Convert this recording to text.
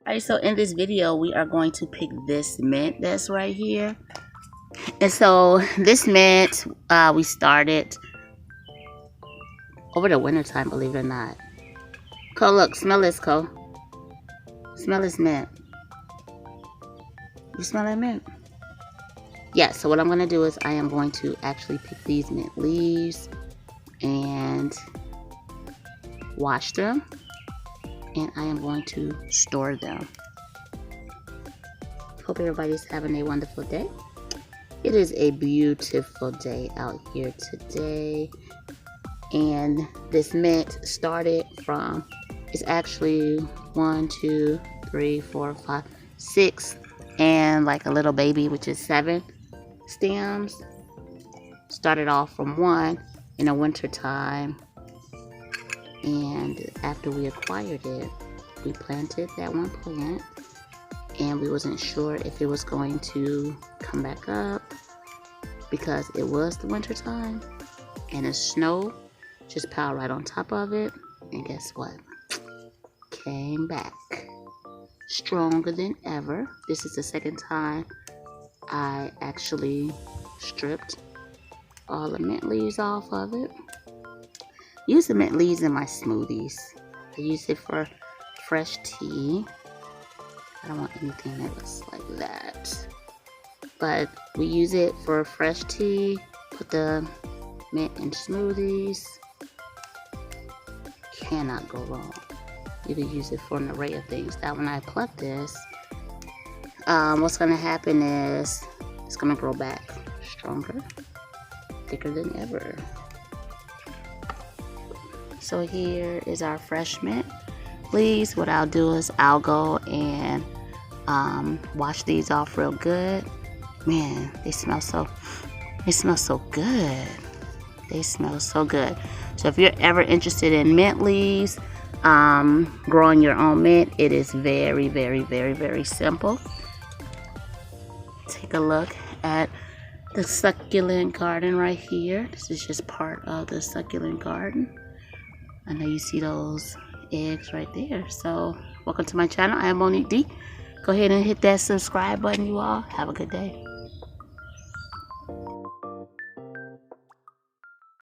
Alright, so in this video we are going to pick this mint that's right here. And so this mint we started over the winter time, believe it or not. Ko, look, smell this, Ko. Smell this mint. You smell that mint? Yeah, so what I'm going to do is I am going to actually pick these mint leaves and wash them. And I am going to store them. Hope everybody's having a wonderful day. It is a beautiful day out here today. And this mint started from, it's actually 1, 2, 3, 4, 5, 6, and like a little baby, which is 7 stems. Started off from 1 in the winter time. And after we acquired it, we planted that one plant, and we wasn't sure if it was going to come back up because it was the winter time and the snow just piled right on top of it. And guess what? Came back stronger than ever. This is the second time I actually stripped all the mint leaves off of it. Use the mint leaves in my smoothies. I use it for fresh tea. I don't want anything that looks like that. But we use it for fresh tea. Put the mint in smoothies. Cannot go wrong. You can use it for an array of things. Now when I pluck this, what's going to happen is it's going to grow back stronger, thicker than ever. So here is our fresh mint leaves. What I'll do is I'll go and wash these off real good. Man, they smell so good. They smell so good. So if you're ever interested in mint leaves, growing your own mint, it is very, very, very, very simple. Take a look at the succulent garden right here. This is just part of the succulent garden. I know you see those eggs right there. So welcome to my channel. I am Monique D. Go ahead and hit that subscribe button, you all. Have a good day.